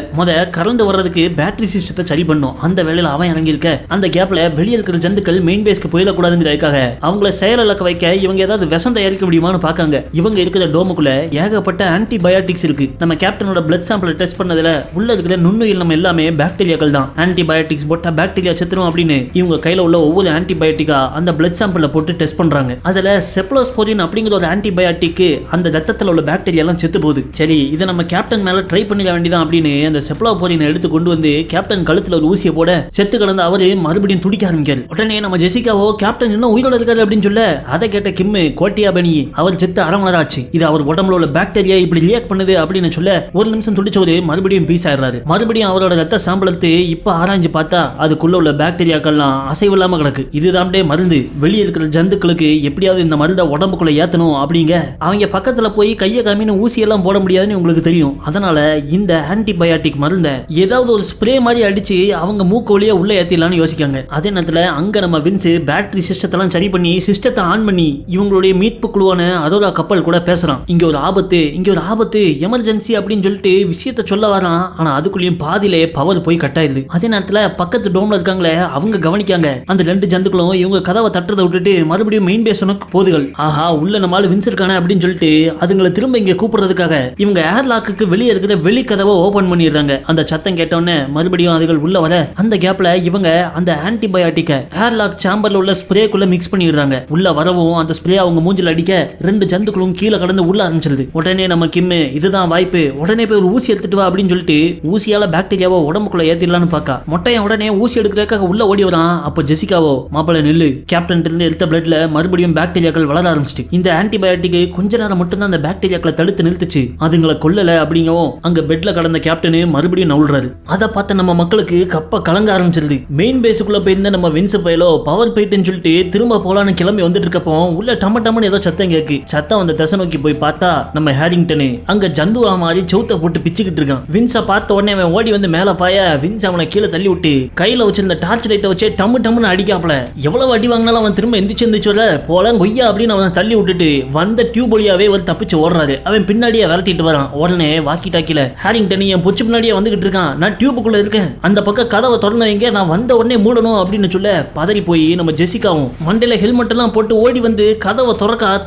கரண்ட் வர்றதுக்கு பேட்டரி சிஸ்டத்தை சரி பண்ணும். அந்த வேலையில அவன் இறங்கியிருக்க அந்த கேப்ல வெளியே இருக்கிற ஜந்துக்கள் மெயின் பேஸ்க்கு போயிடக்கூடாதுங்கிறதுக்காக அவங்கள செயலிழக்க வைக்க இவங்க ஏதாவது விஷம் தயாரிக்க முடியுமான்னு பாக்காங்க. இவங்க இருக்கிற டோமுக்குள்ள ஏகப்பட்ட ஆன்டிபயோட்டிக்ஸ் இருக்கு. நம்ம கேப்டனோட பிளட் சாம்பிள் டெஸ்ட் பண்ணதுல உள்ள இருக்கிற நுண்ணுயிர் நம்ம எல்லாமே பாக்டீரியாக்கள் தான். ஆன்டிபயோட்டிக்ஸ் போட்டா பாக்டீரியா செத்துரும் அப்படின்னு இவங்க கையில உள்ள ஒவ்வொரு ஆன்டிபயோட்டிக்கா அந்த பிளட் சாம்பிள்ல போட்டு டெஸ்ட் பண்றாங்க. அதுல செப்லோஸ்போரின் அப்படிங்கிற ஒரு ஆன்டிபயோட்டிக் அந்த ரத்தத்துல உள்ள பாக்டீரியா எல்லாம் செத்து போகுது. சரி இதை நம்ம கேப்டன் மேல ட்ரை பண்ணிக்க வேண்டியதான் அப்படின்னு அந்த செப்லோஸ்போரினை எடுத்து கொண்டு வந்து கேப்டன் கழுத்துல ஒரு ஊசியை போட செத்து கிடந்த அவரு மறுபடியும் துடிக்க ஆரம்பிக்காரு. உடனே நம்ம ஜெசிகாவோ கேப்டன் இன்னும் உயிரோட இருக்காரு அப்படின்னு சொல்ல அதை கேட்ட கிம்மு கோட்டியா பனி அவர் செத்து 1/2 மணி நேரம் ஆச்சு, இது அவர் உடம்புல உள்ள பாக்டீரியா இப்படி ரியாக்ட் பண்ணுது அப்படின்னு சொல்ல ஒரு நிமிஷம் துடிச்சவரு மறுபடியும் பீஸ் ஆயிடுறாரு. மறுபடியும் அவரோட ரத்த சாம்பளத்தை இப்ப ஆராய்ஞ்சு பார்த்தா அதுக்குள்ள உள்ள பாக்டீரியாக்கள்லாம் அசைவில்லாம கிடக்கு. இதுதான் மருந்து. வெளியே இருக்கிற ஜந்துக்களுக்கு எப்படியாவது இந்த மருந்தை உடம்புக்குள்ள ஏத்தணும் அப்படிங்க. அவங்க பக்கத்துல போய் கையை காமின்னு ஊசி எல்லாம் போட முடியாதுன்னு உங்களுக்கு தெரியும். அதனால இந்த ஆன்டிபயோட்டிக் மருந்தை ஏதாவது ஒரு ஸ்ப்ரே மாதிரி அடிச்சு அவங்க மூக்கு வழியா உள்ள ஏத்திடலாம்னு யோசிக்காங்க. அதே நேரத்துல அங்க நம்ம வின்ஸ் பேட்டரி சிஸ்டத்தெல்லாம் சரி பண்ணி சிஸ்டத்தை ஆன் பண்ணி இவங்களுடைய மீட்பு குழுவான அரோரா கப்பல் கூட பேசுறான். இங்க ஒரு ஆபத்து எமர்ஜென்சி அப்படின்னு சொல்லிட்டு விஷயத்த சொல்ல வரான். ஆனா அதுக்குள்ளேயும் பாதியிலே பவர் போய் கட் ஆயிடுது. அதே நேரத்துல பக்கத்து டோம்ல இருக்காங்களே அவங்க கவனிக்காங்க. அந்த 2 ஜந்துக்களும் இவங்க கதவை தட்டுறதை விட்டுட்டு மறுபடியும் மெயின் பேஸனுக்கு போதுகள். ஆஹா உள்ள நம்மளால வின்ஸ் இருக்கானே அப்படின்னு சொல்லிட்டு அதுங்களை திரும்ப இங்க கூப்பிடுறதுக்காக இவங்க ஏர்லாக்கு வெளியே இருக்கிற வெளி கதவை ஓபன் பண்ணிடுறாங்க. அந்த சத்தம் கேட்டோன்னே மறுபடியும் அதுகள் உள்ள வர அந்த கேப்ல இவங்க அந்த ஆன்டிபயோட்டிக்க ஏர்லாக் சாம்பர்ல உள்ள ஸ்ப்ரேக்குள்ள மிக்ஸ் பண்ணிடுறாங்க. உள்ள வரவும் அந்த ஸ்ப்ரே அவங்க மூஞ்சில அடிக்க 2 ஜந்துக்களும் கீழே கடந்து உள்ள ஆரம்பிச்சிருது. உடனே நம்ம கிம்மு இதுதான் வாய்ப்பு, உடனே போய் ஒரு ஊசி எடுத்துட்டு வா அப்படின்னு சொல்லிட்டு ஊசியால பாக்டீரியாவை உடம்புக்குள்ள ஏத்திடலான்னு பாக்கா மொட்டையன் உடனே ஊசி எடுக்கிறதுக்காக உள்ள ஓடி வரான். அப்போ ஜெசிகாவோ மாப்பிள்ள நில்லு, கேப்டன் இருந்து எடுத்த பிளட்ல மறுபடியும் பாக்டீரியாக்கள் வளர ஆரம்பிச்சிட்டு இந்த ஆன்டிபயோட்டிக் கொஞ்ச நேரம் மட்டும் தான் அந்த பாக்டீரியாக்களை தடுத்து நிறுத்துச்சு, அதுங்களை கொல்லல அப்படிங்கவும் அங்க பெட்ல கடந்த கேப்டனு மறுபடியும் நவுல்றாரு. அதை பார்த்த நம்ம மக்களுக்கு கப்ப கலங்க ஆரம்பிச்சிருது. மெயின் பேஸுக்குள்ள போயிருந்த நம்ம வின்ஸ் பயலோ பவர் போயிட்டுன்னு சொல்லிட்டு திரும்ப போலான்னு கிளம்பி வந்துட்டு இருக்கப்போ உள்ள டமன்னு ஏதோ சத்தம் கேக்கு. சத்தம் அந்த திசை நோக்கி போய் பார்த்தா நம்ம ஹேரிங்டனு அங்க ஜந்துவா மாதிரி சவுத்த போட்டு பிச்சுக்கிட்டு இருக்கான். வின்ஸை பார்த்த உடனே அவன் ஓடி வந்து மேல பாய வின்ஸ் அவனை கீழே தள்ளி விட்டு கையில வச்சிருந்த டார்ச் லைட்டை வச்சு டம்முன்னு அடிக்காப்ல. எவ்வளவு அடி வாங்கினாலும் அவன் திரும்ப எந்திரிச்சு போல கொய்யா அப்படின்னு அவனை தள்ளி விட்டுட்டு வந்த டியூப் வழியாவே ஒரு தப்பிச்சு ஓடுறாரு. அவன் பின்னாடியே விரட்டிட்டு வரான். உடனே வாக்கி டாக்கில ஹேரிங்டன் என் பொச்சு பின்னாடியே வந்துகிட்டு இருக்கான், நான் டியூபுக்குள்ள இருக்கேன், அந்த பக்கம் கதவை திறந்தவங்க நான் வந்த உடனே மூடணும் அப்படின்னு சொல்ல பதறி போய் நம்ம ஜெசிகாவும் மண்டையில ஹெல்மெட் எல்லாம் போட்டு ஓடி வந்து கதவை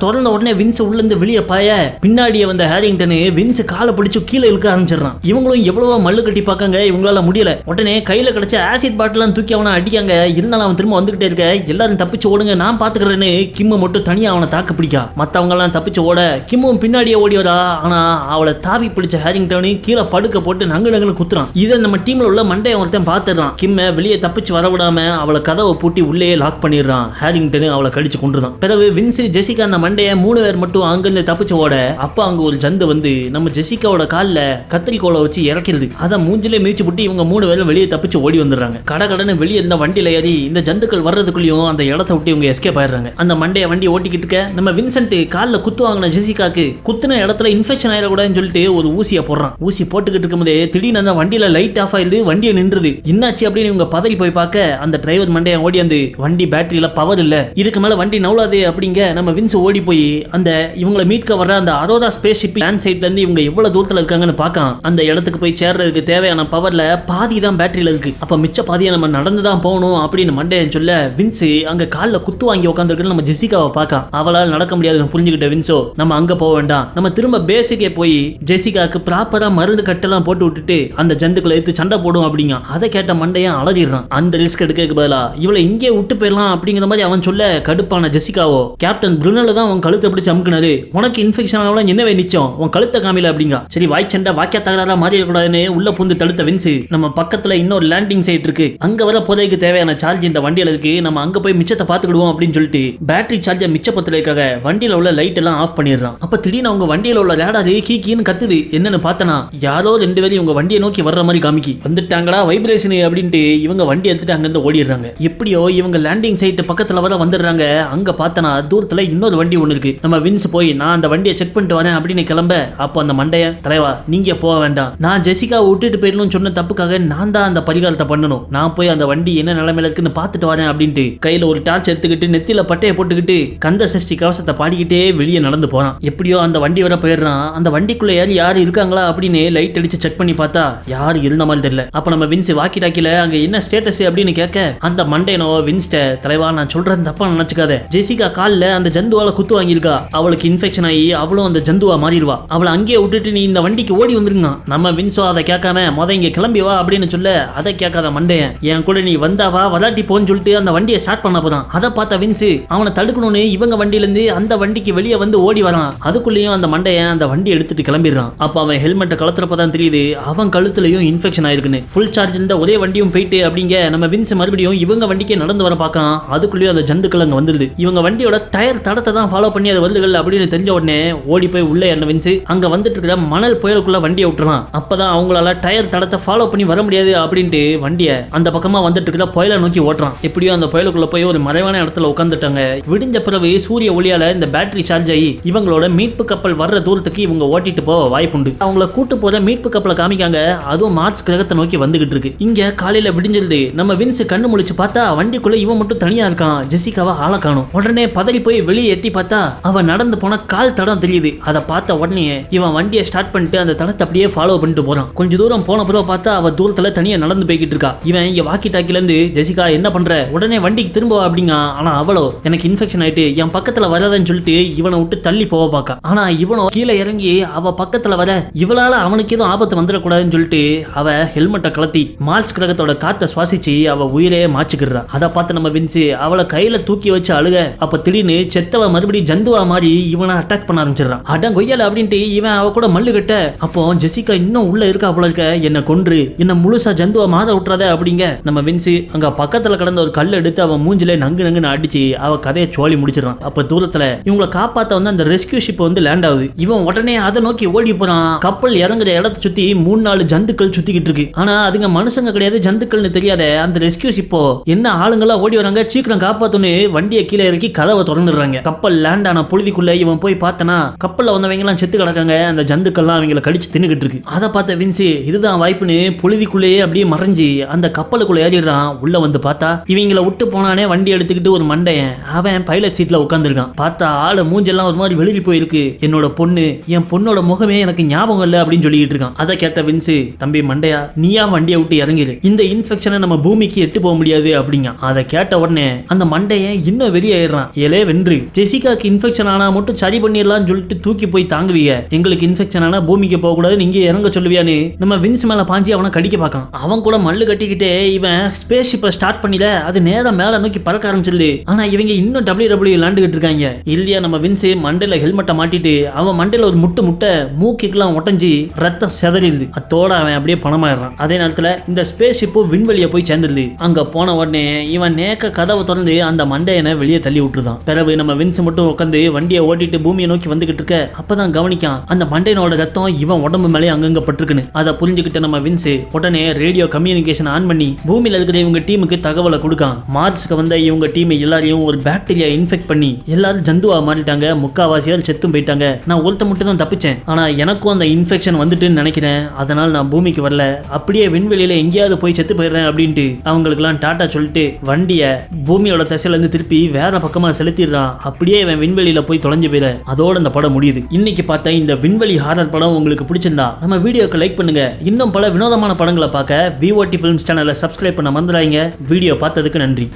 திறந்த உடனே வின்ஸ் உள்ள இருந்து வெளியே பாய பின்னாடியே வந்த ஹேரிங்டன் வின்ஸ் காலை பிடிச்சு கீழே இழுக்க ஆரம்பிச்சிடறான். இவங்களும் எவ்வளவோ மல்லு கட்டி பார்க்காங்க, இவங்களால முடியல. உடனே கையில கிடைச்ச ஆசிட் பாட்டிலாம் தூக்கி அவனை அடிக்காங்க. இருந்தாலும் அவன் திரும்ப வந்துகிட்டே இருக்க, எல்லாரும் தப்பிச்சு ஓடுங்க நான் பாத்துக்கிறேன்னு கிம்மு மட்டும் தனியா அவனை தாக்கு பிடிக்கா. மத்தவங்க எல்லாம் தப்பிச்சு ஓட கிம்மும் பின்னாடியே ஓடி வரா. ஆனா அவளை தாவி பிடிச்ச ஹேரிங்டனு கீழே படுக்க போட்டு நங்கு குத்துறான். இதை நம்ம டீம்ல உள்ள மண்டைய ஒருத்தன் பாத்துறான். கிம்ம வெளியே தப்பிச்சு வர விடாம அவளை கதவை பூட்டி உள்ளே லாக் பண்ணிடுறான். ஹேரிங்டனு அவளை கடிச்சு கொண்டுறான். பிறகு வின்ஸ் ஜெசிகா அந்த மண்டைய 3 பேர் மட்டும் அங்கிருந்து தப்பிச்சு ஓட அப்ப அங்க ஒரு ஜந்து வந்து நம்ம ஜெசிகாவோட கால்ல கத்திரிக்கோலை வச்சு இறக்கிறது. அதை மூஞ்சிலே மிதிச்சு புட்டி இவங்க 3 பேரும் வெளியே தப்பிச்சு ஓடி வந்துடுறாங்க. கடன்னு வெளியே இருந்த வண்டியில ஏறி இந்த ஜந்துக்கள் வர்றதுக்குள்ளயும் அந்த இடத்தை விட்டு இவங்க எஸ்கேப் ஆயிடுறாங்க. அந்த மண்டைய வண்டி ஓட்டிக்கிட்டு இருக்க நம்ம வின்சென்ட் காலில் குத்து வாங்கின ஜெசிகாக்கு குத்துன இடத்துல இன்ஃபெக்ஷன் ஆயிடக்கூடாதுன்னு சொல்லிட்டு ஒரு ஊசியை போடுறான். ஊசி போட்டுக்கிட்டு இருக்கும்போது திடீர்னு அந்த வண்டியில லைட் ஆஃப் ஆயிடுது, வண்டியை நின்றுது. என்னாச்சு அப்படின்னு இவங்க பதறி போய் பார்க்க அந்த டிரைவர் மண்டைய ஓடி வந்து வண்டி பேட்டரியில பவர் இல்ல, இதுக்கு மேல வண்டி நவுலாது அப்படிங்க நம்ம வின்ஸ் ஓடி போய் அந்த இவங்களை மீட்க வர அந்த அரோரா ஸ்பேஸ் ஷிப் லேண்ட் சைட்ல இருந்து இவங்க எவ்வளவு தூரத்துல இருக்காங்கன்னு பார்க்கலாம். அந்த இடத்துக்கு போய் சேர்றதுக்கு தேவையான பவர்ல பாதி தான் பேட்டரியில இருக்கு, அப்ப மிச்ச பாதியை நம்ம நடந்துதான் போகணும் அப்படின்னு மண்டையன் சொல்ல வின்ஸ் அங்க காலில் குத்து வாங்கி உட்காந்துருக்கு நம்ம ஜெசிகாவை பார்க்க அவளால் நடக்க முடியாதுன்னு புரிஞ்சுக்கிட்ட வின்சோ நம்ம அங்க போக வேண்டாம், நம்ம திரும்ப பேசிக்கே போய் ஜெசிகாக்கு ப்ராப்பரா மருந்து கட்டெல்லாம் போட்டு விட்டுட்டு அந்த ஜந்துக்களை எடுத்து சண்டை போடும் அப்படிங்க. அதை கேட்ட மண்டையன் அலறிடுறான். அந்த ரிஸ்க் எடுக்க பதிலா இவளை இங்கே விட்டு போயிடலாம் அப்படிங்கிற மாதிரி அவன் சொல்ல கடுப்பான ஜெசிகாவோ கேப்டன் புருனல தான் உன் கழுத்தை பிடிச்சு அமுக்குனாரு, உனக்கு இன்ஃபெக்ஷன் ஆகலாம் என்னவே நிச்சயம் உன் கழுத்தை காமில அப்படிங்க. சரி வாய் சண்டை வாக்கிய தகராறா மாறிடக்கூடாதுன்னு உள்ள புந்து தடுத்த வின்ஸ் நம்ம பக்கத்துல இன்னொரு லேண்டிங் சைட் இருக்கு, அங்க வர போதைக்கு தேவையான சார்ஜ் இந்த வண்டியில இருக்கு, நம்ம அங்க போய் மிச்சத்தை பாத்துக்கிடுவோம் அப்படின்னு சொல்லிட்டு பேட்டரி சார்ஜை மிச்சப்பத்துறதுக்காக வண்டியில உள்ள லைட் எல்லாம் ஆஃப் பண்ணிடுறான். அப்ப திடீர்னு அவங்க வண்டியில உள்ள ரேடார் கீன்னு கத்துது. என்னன்னு பார்த்தனா யாரோ 2 பேரும் இவங்க வண்டியை நோக்கி வர்ற மாதிரி காமிக்கி வந்துட்டாங்கடா வைப்ரேஷன் அப்படின்ட்டு இவங்க வண்டி எடுத்துட்டு அங்கிருந்து ஓடிடுறாங்க. எப்படியோ இவங்க லேண்டிங் சைட் பக்கத்துல வர வந்துடுறாங்க. அங்க பார்த்தனா தூரத்துல இன்னொரு வண்டி ஒண்ணு இருக்கு. நம்ம வின்ஸ் போய் நான் அந்த வண்டியை செக் பண்ணிட்டு வரேன் அப்படின்னு கிளம்ப அப்போ அந்த மண்டைய தலைவா நீங்க போக வேண்டாம், நான் ஜெசிகா விட்டுட்டு போயிடணும்னு சொன்ன தப்புக்காக நான் தான் அந்த பரிகாரத்தை பண்ணணும், நான் போய் அந்த வண்டி என்ன நிலைமையில இருக்குன்னு பார்த்துட்டு வரேன் அப்படின்ட்டு கையில ஒரு டார்ச் எடுத்துக்கிட்டு நெத்தியில பட்டையை போட்டுக்கிட்டு கந்த சஷ்டி கவசத்தை பாடிக்கிட்டே வெளியே நடந்து போறான். எப்படியோ அந்த வண்டி வர போயிடுறான். அந்த வண்டிக்குள்ள யாரு இருக்காங்களா அப்படின்னு லைட் அடிச்சு செக் பண்ணி பார்த்தா யாரு இருந்த மாதிரி தெரியல. அப்ப நம்ம வின்ஸ் வாக்கி டாக்கில அங்க என்ன ஸ்டேட்டஸ் அப்படின்னு கேட்க அந்த மண்டேனோ வின்ஸ்ட தலைவா நான் சொல்றேன் தப்பா நினைச்சுக்காத, ஜெசிகா கால்ல அந்த ஜந்துவால குத்து வாங்கியிருக்கா, அவளுக்கு இன்ஃபெக்ஷன் ஆகி அவளும் அந்த ஜந்துவா மாறிடுவா, அவளை அங்கேயே விட்டுட்டு நீ இந்த வண்டிக்கு ஓடி வந்துருங்க. நம்ம வின்ஸோ அதை கேட்காம இங்க கிளம்பி வா அப்படின்னு சொல்ல அதை கேட்காத மண்டையன் என் கூட நீ வந்தாவா வராட்டி போன்னு சொல்லிட்டு அந்த வண்டியை ஸ்டார்ட் பண்ண போதான். அதை பார்த்த வின்ஸ் அவனை தடுக்கணும்னு இவங்க வண்டியில இருந்து அந்த வண்டிக்கு வெளியே வந்து ஓடி வரான். அதுக்குள்ளேயும் அந்த மண்டையன் அந்த வண்டி எடுத்துட்டு கிளம்பிடுறான். அப்ப அவன் ஹெல்மெட்டை கலத்துறப்பதான் தெரியுது அவன் கழுத்துலயும் இன்ஃபெக்ஷன் ஆயிருக்குன்னு. ஃபுல் சார்ஜ் இருந்த ஒரே வண்டியும் போயிட்டு அப்படிங்க நம்ம வின்ஸ் மறுபடியும் இவங்க வண்டிக்கே நடந்து வர பார்க்கான். அதுக்குள்ளேயும் அந்த ஜந்துக்கள் அங்க வந்துருது. இவங்க வண்டியோட டயர் தடத்தை தான் ஃபாலோ பண்ணி அது வருதுகள் அப்படின்னு தெரிஞ்ச உடனே ஓடி போய் உள்ளே என்ன வின்ஸ் அங்க வந்துட்டு இருக்கிற மணல் புயலுக்குள்ள வண்டியை விட்டுறான். அப்பதான் அவங்களால டயர் தடத்தை ஃபாலோ பண்ணி வர முடியாது அப்படின்ட்டு வண்டியை அந்த பக்கமா வந்துட்டு இருக்கிற புயலை நோக்கி ஓட்டுறான். எப்படியோ அந்த புயலுக்குள்ள போய் ஒரு மறைவான இடத்துல உட்காந்துட்டாங்க. விடிஞ்ச பிறகு சூரிய ஒளியால இந்த பேட்டரி சார்ஜ் ஆகி இவங்களோட மீட்பு கப்பல் வர்ற தூரத்துக்கு இவங்க ஓட்டிட்டு போக வாய்ப்புண்டு. அவங்கள கூட்டு போற மீட்பு கப்பலை காமிக்காங்க. அதுவும் மார்ஸ் கிரகத்தை நோக்கி வந்துகிட்டு இருக்கு. இங்க காலையில விடிஞ்சிருது. நம்ம வின்ஸ் கண்ணு முழிச்சு பார்த்தா வண்டிக்குள்ள இவன் மட்டும் தனியா இருக்கான். ஜெசிகாவை ஆள காணும். உடனே பதறி போய் வெளியே எட்டி பார்த்தா அவன் நடந்து போன கால் தடம் தெரியுது. அதை பார்த்த உடனே இவன் வண்டியை ஸ்டார்ட் பண்ணிட்டு அந்த தடத்தை அப்படியே ஃபாலோ பண்ணிட்டு போறான். கொஞ்ச தூரம் போன பிறகு பார்த்தா அவ தூரத்துல தனியா நடந்து போய்கிட்டு இருக்கா. இவன் இங்க வாக்கி டாக்கில இருந்து ஜெசிகா என்ன பண்ற உடனே வண்டிக்கு திரும்ப அப்படிங்க. ஆனா அவளோ எனக்கு இன்ஃபெக்ஷன் ஆயிட்டு என் பக்கத்துல வராதுன்னு சொல்லிட்டு இவனை விட்டு தள்ளி போக பார்க்க. ஆனா இவனோ கீழே இறங்கி அவ பக்கத்துல வர இவளால அவனுக்கு எதுவும் ஆபத்து வந்துடக்கூடாதுன்னு சொல்லிட்டு அவ ஹெல்மெட்டை கலத்தி மார்ஸ் கிரகத்தோட காத்த சுவாசிச்சு அவ உயிரே மாச்சுக்கிறா. அதை பார்த்து நம்ம வின்ஸ் அவளை கையில தூக்கி வச்சு அழுக. அப்ப திடீர்னு செத்தவ மறுபடியும் ஜந்துவா மாதிரி இவனை அட்டாக் பண்ண ஆரம்பிச்சிடறான். அடம் கொய்யால அப்படின்ட்டு இவன் அவ கூட மல்லு கட்ட. அப்போ ஜெசிகா இன்னும் உள்ள இருக்கா போல இருக்க, என்ன கொன்று என்ன முழுசா ஜந்துவா மாற விட்டுறாத அப்படிங்க. நம்ம வின்ஸ் அங்க பக்கத்துல கடந்த ஒரு கல் எடுத்து அவன் மூஞ்சில நங்கு நங்குன்னு அடிச்சு அவ கதையை சோழி முடிச்சிடறான். அப்ப தூரத்துல இவங்களை காப்பாத்த வந்து அந்த ரெஸ்கியூ ஷிப் வந்து லேண்ட் ஆகுது. இவன் உடனே அதை நோக்கி ஓடி போறான். கப்பல் இறங்குற இடத்தை சுத்தி 3-4 ஜந்துக்கள் சுத்திக்கிட்டு இருக்கு. ஆனா அதுங்க மனுஷங்க கிடையாது, ஜந்துக்கள்னு தெரியாத அந்த ரெஸ்கியூ ஷிப்போ என்ன ஆளுங்களா ஓடி வராங்க, சீக்கிரம் காப்பாத்துன்னு வண்டியை கீழே இறக்கி கதவை திறந்துடுறாங்க. கப்பல் லேண்ட் ஆன பொழுதுக்குள்ள இவன் போய் பார்த்தனா கப்பல்ல வந்தவங்க எல்லாம் செத்து கிடக்காங்க. அந்த ஜந்துக்கள்லாம் அவங்களை கடிச்சு தின்னுகிட்டு இருக்கு. அதை பார்த்த வின்ஸ் இதுதான் வாய்ப்புன்னு பொழுதுக்குள்ளேயே அப்படியே மறைஞ்சு அந்த கப்பலுக்குள்ள ஏறிடுறான். உள்ள வந்து பார்த்தா இவங்களை விட்டு போனானே வண்டி எடுத்துக்கிட்டு ஒரு மண்டையன் அவன் பைலட் சீட்ல உட்காந்துருக்கான். பார்த்தா ஆளு மூஞ்செல்லாம் ஒரு மாதிரி வெளியே போயிருக்கு. என்னோட பொண்ணு, என் பொண்ணோட முகமே எனக்கு ஞாபகம் இல்லை அப்படின்னு சொல்லிட்டு இருக்கான். அதை கேட்ட வின்ஸ், தம்பி மண்டையா நீயா வண்டியை விட்டு இறங்கிரு, இந்த இன்ஃபெக்ஷனை நம்ம பூமிக்கு எட்டு போக முடியாது அப்படிங்க. அதை கேட்ட உடனே அந்த மண்டையன் இன்னும் வெறியாயிடுறான். ஏலே வென்று, ஜெசிகாக்கு இன்ஃபெக்ஷன் ஆனா மட்டும் சரி பண்ணிடலாம்னு சொல்லிட்டு தூக்கி போய் தாங்குவீங்க, எங்களுக்கு இன்ஃபெக்ஷன் ஆனா பூமிக்கு போக கூடாது, நீங்க இறங்க சொல்லுவியான்னு நம்ம வின்ஸ் மேல பாஞ்சி அவனை கடிக்க பார்க்கான். அவன் கூட மல்லு கட்டிக்கிட்டே இவன் ஸ்பேஸ் ஷிப்பை ஸ்டார்ட் பண்ணில அது நேரம் மேல நோக்கி பறக்க ஆரம்பிச்சிருது. ஆனா இவங்க இன்னும் WWE விளையாண்டுகிட்டு இருக்காங்க. இல்லையா நம்ம வின்ஸ் மண்டையில ஹெல்மெட்டை மாட்டிட்டு அவன் மண்டையில ஒரு முட்டை மூக்கிக்கெல்லாம் ஒட்டஞ்சி ரத்தம் செதறிடுது. அத்தோட அவன் அப்படியே பணமாயிடுறான். அதே நேரத்துல இந்த ஸ்பேஸ் ஷிப்பு விண்வெளியை போய் சேர்ந்துருது. அங்க போன உடனே இவன் நேக்க கதவை திறந்து அந்த மண்டையனை வெளியே தள்ளி விட்டுருதான். பிறகு நம்ம வின்ஸ் மட்டும் உட்காந்து வண்டியை ஓட்டிட்டு பூமியை நோக்கி வந்துகிட்டு இருக்க. அப்பதான் கவனிக்கான் அந்த மண்டையனோட ரத்தம் இவன் உடம்பு மேலே அங்கங்க பட்டிருக்குன்னு. அதை புரிஞ்சுக்கிட்ட நம்ம வின்ஸ் உடனே ரேடியோ கம்யூனிகேஷன் ஆன் பண்ணி பூமியில இருக்கிற இவங்க டீமுக்கு தகவலை கொடுக்கான். மார்ஸ்க்கு வந்த இவங்க டீம் எல்லாரையும் ஒரு பாக்டீரியா இன்ஃபெக்ட் பண்ணி எல்லாரும் ஜந்துவா மாறிட்டாங்க. முக்காவாசியால் செத்தும் போயிட்டாங்க. நான் ஒருத்த மட்டும் தான் தப்பிச்சேன். ஆனா எனக்கும் அந்த இன்ஃபெக்ஷன் வந்துட்டுன்னு நினைக்கிறேன். அதனால நான் பூமிக்கு வரல, அப்படியே விண்வெளியில எங்கேயாவது போய் செத்து போயிடுறேன் அப்படின்ட்டு அவங்களுக்குலாம் டாட்டா சொல்லிட்டு வண்டியை பூமியோட திசையில இருந்து திருப்பி வேற பக்கமா செலுத்திடுறான். அப்படியே இவன் விண்வெளியில போய் தொலைஞ்சு போயிட. அதோட இந்த படம் முடியுது. இன்னைக்கு பார்த்த இந்த விண்வெளி ஹாரர் படம் உங்களுக்கு பிடிச்சிருந்தா நம்ம வீடியோக்கு லைக் பண்ணுங்க. இன்னும் பல வினோதமான படங்களை பார்க்க VOT Films சேனலை சப்ஸ்கிரைப் பண்ண மறந்துடாதீங்க. வீடியோ பார்த்ததுக்கு நன்றி.